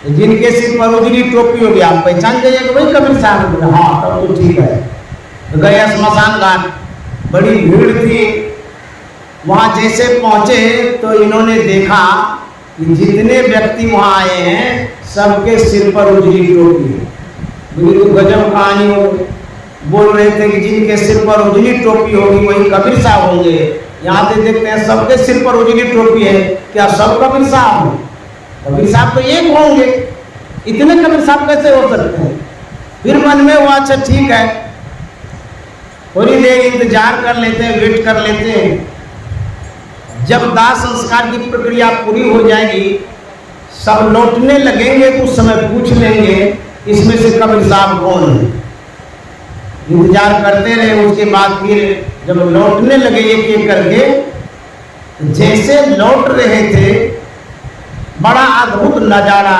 जिनके सिर पर उजली टोपी होगी आप पहचान जाइएगा, वही कबीर साहब। हाँ तब तो ठीक है। तो गए श्मशान घाट, बड़ी भीड़ थी। वहाँ जैसे पहुँचे तो इन्होंने देखा कि जितने व्यक्ति वहाँ आए हैं सबके सिर पर उजली टोपी है। तो गजब कहानी हो, बोल रहे थे कि जिनके सिर पर उजली टोपी होगी वही कबीर साहब होंगे। यहाँ से देखते हैं सबके सिर पर उजली टोपी है, क्या सब कबीर साहब हो? कबीर साहब तो एक होंगे, इतने कबीर साहब कैसे हो सकते हैं? फिर मन में हुआ, अच्छा ठीक है, थोड़ी देर इंतजार कर लेते हैं, वेट कर लेते हैं। जब दाह संस्कार की प्रक्रिया पूरी हो जाएगी, सब लौटने लगेंगे तो उस समय पूछ लेंगे इसमें से कबीर साहब कौन है। इंतजार करते रहे। उसके बाद फिर जब लौटने लगे एक एक करके, जैसे लौट रहे थे बड़ा अद्भुत नजारा,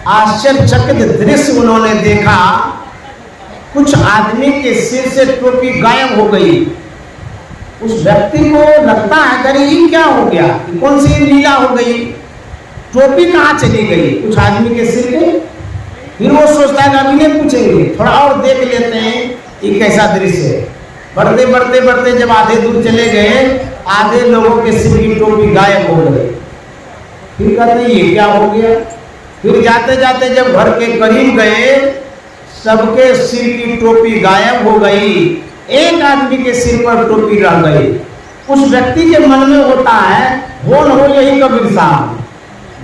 आश्चर्यचकित दृश्य उन्होंने देखा। कुछ आदमी के सिर से टोपी गायब हो गई। उस व्यक्ति को लगता है अरे ये क्या हो गया, कौन सी लीला हो गई, टोपी कहाँ चली गई कुछ आदमी के सिर पे। फिर वो सोचता है अभी नहीं पूछेंगे, थोड़ा और देख लेते हैं ये कैसा दृश्य है। बढ़ते बढ़ते बढ़ते जब आधे दूर चले गए, आधे लोगों के सिर की टोपी गायब हो गई। फिर कहते ये क्या हो गया। फिर जाते जाते जब घर के करीब गए, सबके सिर की टोपी गायब हो गई, एक आदमी के सिर पर टोपी रह गई। उस व्यक्ति के मन में होता है कौन हो, यही कबीर साहब।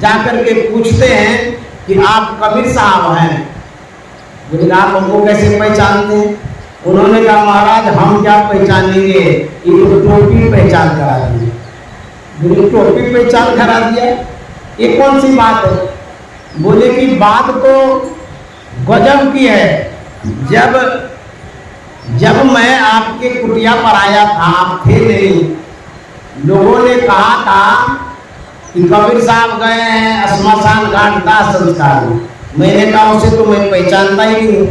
जाकर के पूछते हैं कि आप कबीर साहब हैं, लेकिन आप हमको कैसे पहचानते हैं? उन्होंने कहा महाराज हम क्या पहचानेंगे, ये तो टोपी पहचान करा दी। टोपी पहचान करा दिया, ये कौन सी बात है? बोले कि बात तो गजब की है। जब मैं आपके कुटिया पर आया था, आप थे नहीं, लोगों ने कहा था कि कबीर साहब गए हैं श्मशान घाट दाह संस्कार में। मैंने कहा उसे तो मैं पहचानता ही नहीं।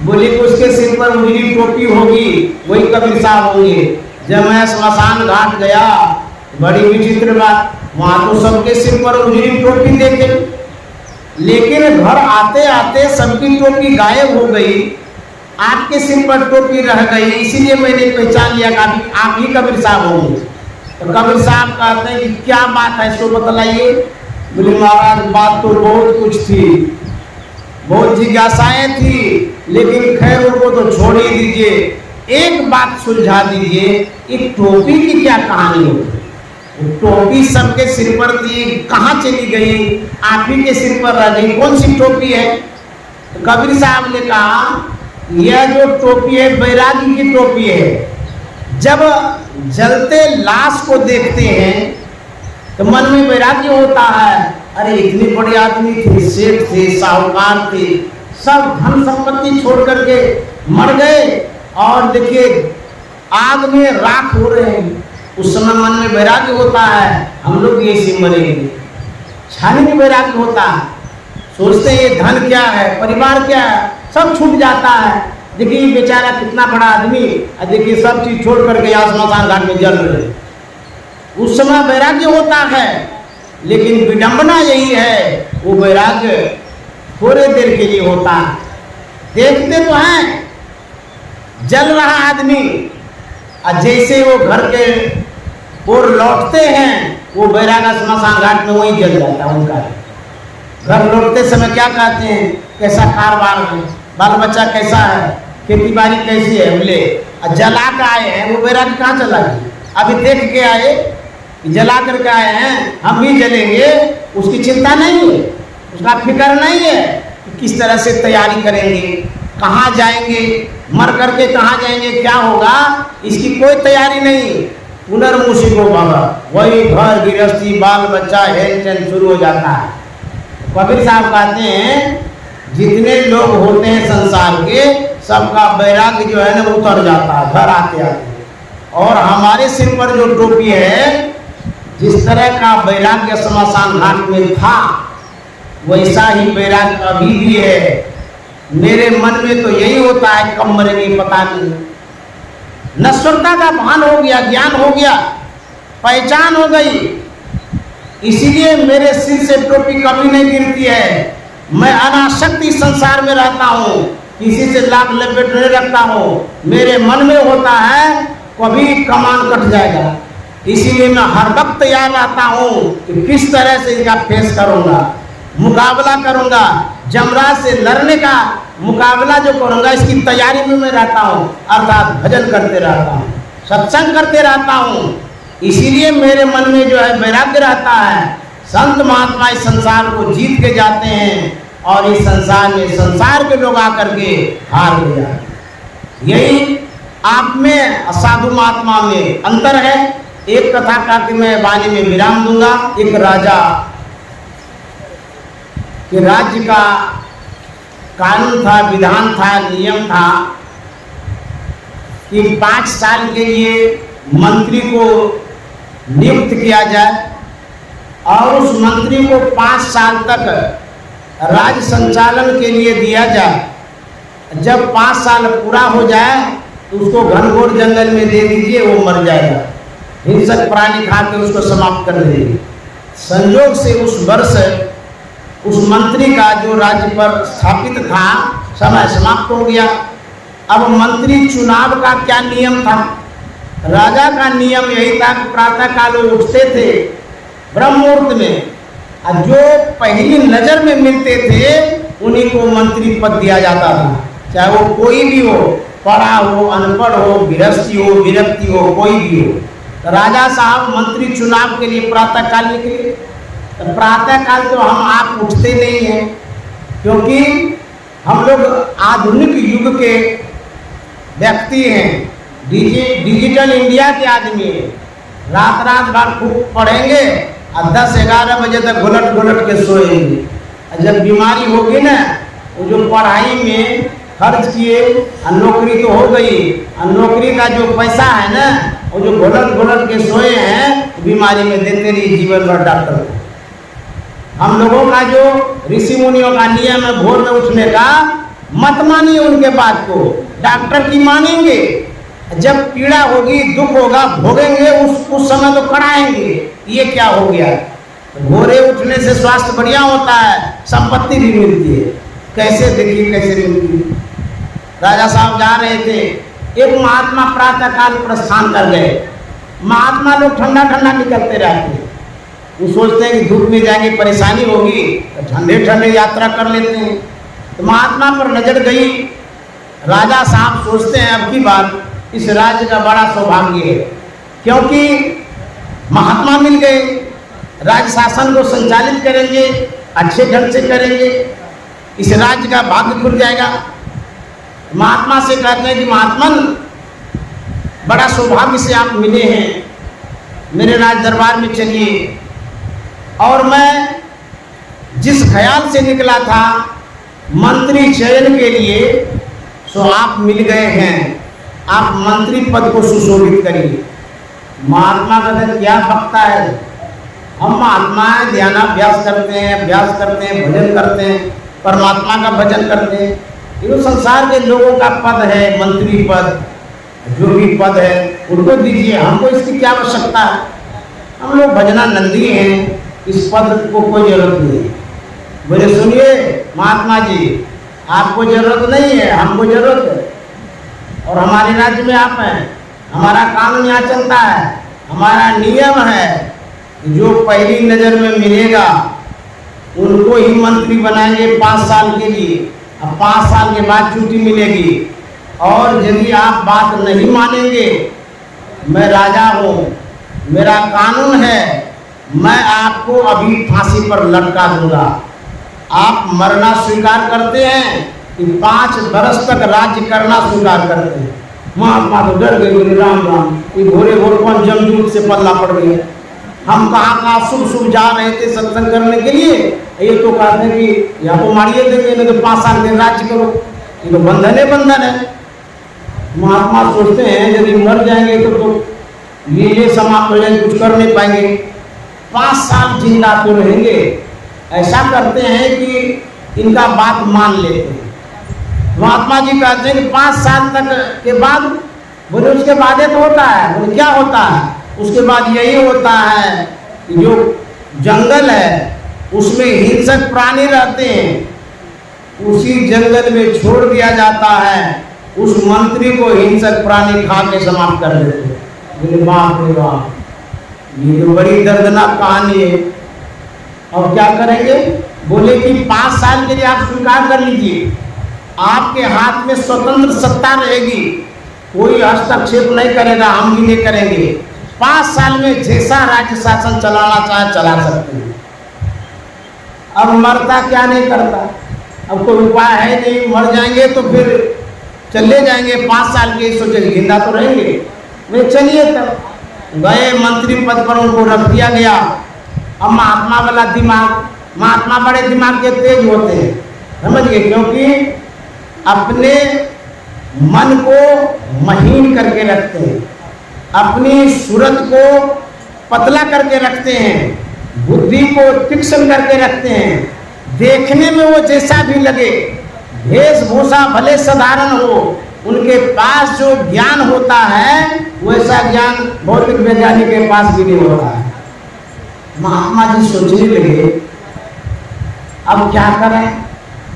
बोले कि उसके सिर पर उजली टोपी होगी, वही कबीर साहब होंगे। जब मैं श्मशान घाट गया, बड़ी विचित्र बात, वहां तो सबके सिर पर उजली टोपी देखे, लेकिन घर आते आते सबकी टोपी गायब हो गई, आपके सिर पर टोपी रह गई। इसीलिए मैंने पहचान लिया कि आप ही कबीर साहब होंगे। तो कबीर साहब कहते हैं कि क्या बात है सो बतलाइए। बोले महाराज बात तो बहुत कुछ थी, बहुत जिज्ञासाएं थी, लेकिन खैर उनको तो छोड़ ही दीजिए, एक बात सुलझा दीजिए, एक टोपी की क्या कहानी होती? टोपी सबके सिर पर थी, कहाँ चली गई? आप ही के सिर पर रह गई, कौन सी टोपी है? तो कबीर साहब ने कहा यह जो टोपी है बैरागी की टोपी है। जब जलते लाश को देखते हैं तो मन में वैराग्य होता है, अरे इतनी बड़ी आदमी थे, सेठ थे, साहूकार थे, सब धन संपत्ति छोड़ करके मर गए और देखिए आग में राख हो रहे हैं। उस समय मन में वैराग्य होता है, हम लोग ऐसे मरेंगे, छाने में वैराग्य होता है। सोचते हैं ये धन क्या है, परिवार क्या है, सब छूट जाता है। देखिए बेचारा कितना बड़ा आदमी, देखिए सब चीज छोड़ करके स्मशान घाट में जल रहे। उस समय वैराग्य होता है, लेकिन विडंबना यही है वो वैराग्य थोड़े देर के लिए होता है। देखते तो हैं जल रहा आदमी, और जैसे वो घर के ओर लौटते हैं वो वैराग्य स्मशान घाट में वहीं जल जाता है। उनका घर लौटते समय क्या कहते हैं, कैसा कारोबार है, बाल बच्चा कैसा है, खेती बाड़ी कैसी है, बोले जला कर आए हैं। वो वैराग्य कहाँ चला गया? अभी देख के आए, जला करके आए हैं, हम भी जलेंगे, उसकी चिंता नहीं है, उसका फिक्र नहीं है कि किस तरह से तैयारी करेंगे, कहाँ जाएंगे, मर करके कहाँ जाएंगे, क्या होगा, इसकी कोई तैयारी नहीं। पुनर्मुसिको बाबा, वही घर गृहस्थी बाल बच्चा हेन चैन शुरू हो जाता है। कबीर साहब कहते हैं जितने लोग होते हैं संसार के, सबका वैराग्य जो है ना वो उतर जाता है घर आते आते। और हमारे सिर पर जो टोपी है, जिस तरह का वैराग्य स्मशान घाट में था, वैसा ही वैराग्य अभी भी है। मेरे मन में तो यही होता है, कब मरेंगे पता नहीं। नश्वरता का भान हो गया, ज्ञान हो गया, पहचान हो गई, इसीलिए मेरे सिर से टोपी कभी नहीं गिरती है। मैं अनासक्ति संसार में रहता हूँ, किसी से लाभ लपेट नहीं रखता हूँ। मेरे मन में होता है कभी कमान कट जाएगा, इसीलिए मैं हर वक्त तैयार रहता हूँ कि किस तरह से इसका फेस करूँगा, मुकाबला करूँगा। जमराज से लड़ने का मुकाबला जो करूँगा, इसकी तैयारी में मैं रहता हूँ। अर्थात भजन करते रहता हूँ, सत्संग करते रहता हूँ, इसीलिए मेरे मन में जो है वैराग्य रहता है। संत महात्मा इस संसार को जीत के जाते हैं, और इस संसार में संसार के लोग आकर के हार गए जाते। यही आप में साधु महात्मा में अंतर है। एक कथा का कि मैं वाणी में विराम दूंगा। एक राजा के राज्य का कानून था, विधान था, नियम था कि 5 साल के लिए मंत्री को नियुक्त किया जाए, और उस मंत्री को 5 साल तक राज्य संचालन के लिए दिया जाए। जब 5 साल पूरा हो जाए तो उसको घनघोर जंगल में दे दीजिए, वो मर जाएगा, हिंसक प्राणी खा के उसको समाप्त कर देंगे। संयोग से उस वर्ष उस मंत्री का जो राज्य पर स्थापित था, समय समाप्त हो गया। अब मंत्री चुनाव का क्या नियम था? राजा का नियम यही था कि प्रातः काल उठते थे ब्रह्म मुहूर्त में, और जो पहली नजर में मिलते थे उन्हीं को मंत्री पद दिया जाता था, चाहे वो कोई भी हो, पढ़ा हो, अनपढ़ हो, गृहस्थी हो, विरक्ति हो, कोई भी हो। तो राजा साहब मंत्री चुनाव के लिए प्रातः काल निकले। तो प्रातः काल तो हम आप उठते नहीं हैं, क्योंकि हम लोग आधुनिक युग के व्यक्ति हैं, डिजिटल इंडिया के आदमी हैं। रात भर खूब पढ़ेंगे और 10-11 बजे तक घुलट के सोएंगे। और जब बीमारी होगी ना, वो जो पढ़ाई में खर्च किए, और नौकरी तो हो गई, और नौकरी का जो पैसा है ना, वो जो घुलट के सोए हैं, बीमारी में देते रहिए जीवन भर डॉक्टर को। हम लोगों का जो ऋषि मुनियों का नियम है भोर में उठने का, मत मानिए उनके बात को, डॉक्टर की मानेंगे। जब पीड़ा होगी, दुख होगा, भोगेंगे, उस समय तो कराएंगे। ये क्या हो गया? भोरे उठने से स्वास्थ्य बढ़िया होता है, संपत्ति भी मिलती है। कैसे देखिए कैसे मिलती है। राजा साहब जा रहे थे, एक महात्मा प्रातः काल प्रस्थान कर गए। महात्मा लोग ठंडा निकलते रहते हैं, वो सोचते हैं कि धूप में जाएंगे परेशानी होगी, तो ठंडे यात्रा कर लेते हैं। तो महात्मा पर नजर गई। राजा साहब सोचते हैं अब की बार इस राज्य का बड़ा सौभाग्य है, क्योंकि महात्मा मिल गए, राज्य शासन को संचालित करेंगे, अच्छे ढंग से करेंगे, इस राज्य का भाग्य खुल जाएगा। महात्मा से कहते हैं कि महात्मन, बड़ा सौभाग्य से आप मिले हैं, मेरे राज दरबार में चलिए। और मैं जिस ख्याल से निकला था मंत्री चयन के लिए, सो आप मिल गए हैं, आप मंत्री पद को सुशोभित करिए। महात्मा कहते क्या बकता है, हम महात्मा महात्मा ध्यानाभ्यास करते हैं, अभ्यास करते हैं, भजन करते हैं, परमात्मा का भजन करते हैं। ये तो संसार के लोगों का पद है, मंत्री पद, जो भी पद है उनको दीजिए, हमको इसकी क्या आवश्यकता है। हम लोग भजनानंदी हैं, इस पद को कोई जरूरत नहीं है। बोले सुनिए महात्मा जी, आपको जरूरत नहीं है, हमको जरूरत है। और हमारे राज्य में आप हैं, हमारा कानून यहाँ चलता है, हमारा नियम है, जो पहली नज़र में मिलेगा उनको ही मंत्री बनाएंगे 5 साल के लिए। अब 5 साल के बाद छुट्टी मिलेगी। और यदि आप बात नहीं मानेंगे, मैं राजा हूँ, मेरा कानून है, मैं आपको अभी फांसी पर लटका दूंगा। आप मरना स्वीकार करते हैं कि 5 बरस तक राज्य करना स्वीकार करते हैं। महात्मा तो डर गए, बोले राम राम, ये घोरे घोरपन जमदूत से पल्ला पड़ गया। हम कहाँ शुभ शुभ जा रहे थे सत्संग करने के लिए, ये तो कहते हैं कि या तो मारिए देंगे, नहीं तो 5 साल दिन राज्य करो। ये तो बंधन है। महात्मा सोचते हैं यदि मर जाएंगे तो ये समाप्त हो जाएंगे, कुछ कर नहीं पाएंगे। 5 साल जिंदा तो रहेंगे। ऐसा करते हैं कि इनका बात मान लेते हैं। महात्मा जी कहते हैं कि 5 साल तक के बाद, बोले उसके बाद तो होता है। बोले क्या होता है? उसके बाद यही होता है कि जो जंगल है उसमें हिंसक प्राणी रहते हैं, उसी जंगल में छोड़ दिया जाता है, उस मंत्री को हिंसक प्राणी खा के समाप्त कर देते हैं। बोले बाप रे बाप, ये तो बड़ी दर्दनाक कहानी है। अब क्या करेंगे? बोले कि 5 साल के लिए आप स्वीकार कर लीजिए, आपके हाथ में स्वतंत्र सत्ता रहेगी, कोई हस्तक्षेप नहीं करेगा, हम भी नहीं करेंगे। 5 साल में जैसा राज्य शासन चलाना चाहे चला सकते हैं। अब मरता क्या नहीं करता, अब कोई उपाय है नहीं, मर जाएंगे तो फिर चले जाएंगे। 5 साल के सोचे जिंदा तो रहेंगे। वे चलिए, तब गए मंत्री पद पर, उनको रख दिया गया। अब महात्मा वाला दिमाग, महात्मा बड़े दिमाग के तेज होते हैं, समझ गए, क्योंकि अपने मन को महीन करके रखते हैं, अपनी सूरत को पतला करके रखते हैं, बुद्धि को तीक्ष्ण करके रखते हैं। देखने में वो जैसा भी लगे, वेशभूषा भले साधारण हो, उनके पास जो ज्ञान होता है वैसा ज्ञान भौतिक वैज्ञानिक के पास भी नहीं होता है। महात्मा जी सोचने लगे, अब क्या करें?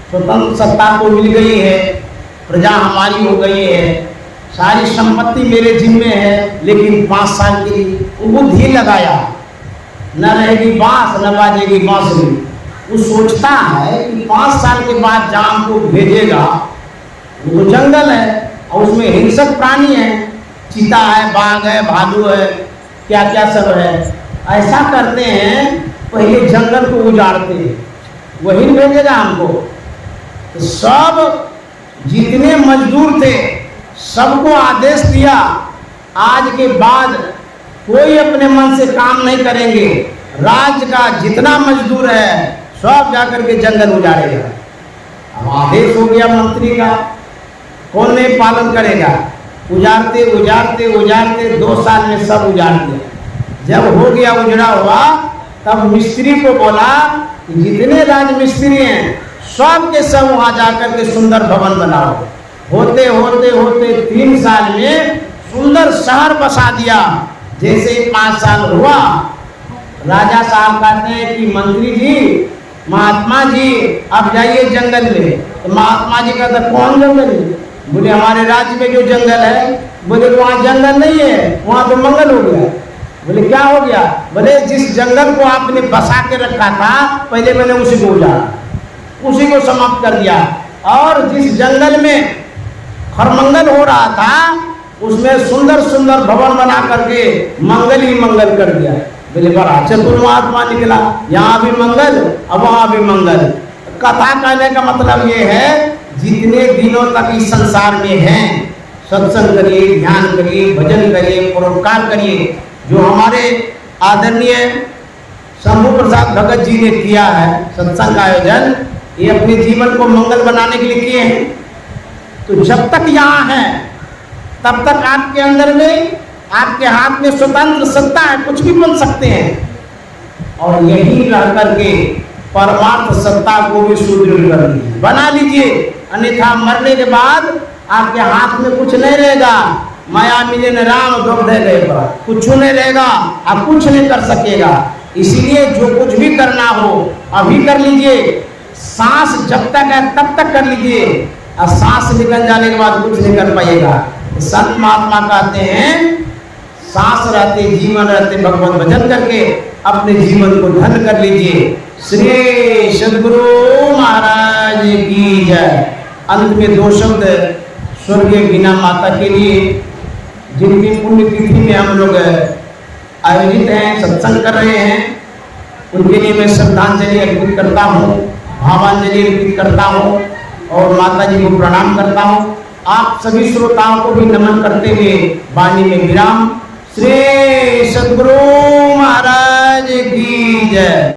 स्वतंत्र सत्ता तो मिल गई है, प्रजा हमारी हो गई है, सारी संपत्ति मेरे जिम्मे है, लेकिन 5 साल के लिए वो बुद्धि लगाया, न रहेगी बांस न बाजेगी बांसुरी। वो सोचता है कि 5 साल के बाद जहाँ हमको भेजेगा वो तो जंगल है और उसमें हिंसक प्राणी है, चीता है, बाघ है, भालू है, क्या क्या सब है। ऐसा करते हैं, पहले जंगल को उजाड़ते हैं, वही भेजेगा हमको। तो सब जितने मजदूर थे सबको आदेश दिया, आज के बाद कोई अपने मन से काम नहीं करेंगे, राज्य का जितना मजदूर है सब जाकर के जंगल उजाड़ेगा। अब आदेश हो गया मंत्री का, कौन नहीं पालन करेगा? उजाड़ते उजाड़ते उजाड़ते 2 साल में सब उजाड़ दिया। जब हो गया, उजड़ा हुआ, तब मिस्त्री को बोला कि जितने राजमिस्त्री हैं सब के सब वहां जाकर के सुंदर भवन बनाओ। होते होते होते 3 साल में सुंदर शहर बसा दिया। जैसे 5 साल हुआ, राजा साहब कहते हैं कि मंत्री जी, महात्मा जी अब जाइए जंगल में। तो महात्मा जी कहते कौन जंगल? बोले हमारे राज्य में जो जंगल है। बोले वहाँ जंगल नहीं है, वहाँ तो मंगल हो गया। बोले क्या हो गया? बोले जिस जंगल को आपने बसा के रखा था पहले मैंने उसी को उजाड़ा, उसी को समाप्त कर दिया। और जिस जंगल में खरमंगल हो रहा था उसमें सुंदर सुंदर भवन बना करके मंगल ही मंगल कर दिया। बोले बड़ा चतुर महात्मा निकला, यहाँ भी मंगल और वहाँ भी मंगल। कथा कहने का मतलब ये है, जितने दिनों तक इस संसार में हैं सत्संग करिए, ध्यान करिए, भजन करिए, परोपकार करिए। जो हमारे आदरणीय शंभू प्रसाद भगत जी ने किया है सत्संग का आयोजन, ये अपने जीवन को मंगल बनाने के लिए किए हैं। तो जब तक यहाँ है तब तक आपके अंदर में, आपके हाथ में स्वतंत्र सत्ता है, कुछ भी बन सकते हैं। और यही रह करके परमार्थ सत्ता को भी सुदृढ़ कर लीजिए, बना लीजिए। अन्यथा मरने के बाद आपके हाथ में कुछ नहीं रहेगा। माया मिले न राम दुख दे गए पर कुछ नहीं रहेगा, आप कुछ नहीं कर सकेगा। इसीलिए जो कुछ भी करना हो अभी कर लीजिए। सांस जब तक है तब तक कर लीजिए, और सांस निकल जाने के बाद कुछ नहीं कर पाइएगा। संत महात्मा कहते हैं सांस रहते जीवन रहते भगवत भजन करके अपने जीवन को धन्य कर लीजिए। श्री सद्गुरु महाराज की जय। अंत में दो शब्द स्वर्गीय बीना माता के लिए, जिनकी पुण्यतिथि में हम लोग आयोजित हैं, सत्संग कर रहे हैं, उनके लिए मैं श्रद्धांजलि अर्पित करता हूँ, भावांजलि अर्पित करता हूँ और माता जी को प्रणाम करता हूँ। आप सभी श्रोताओं को भी नमन करते हुए वाणी में विराम। श्री सद्गुरु महाराज की जय।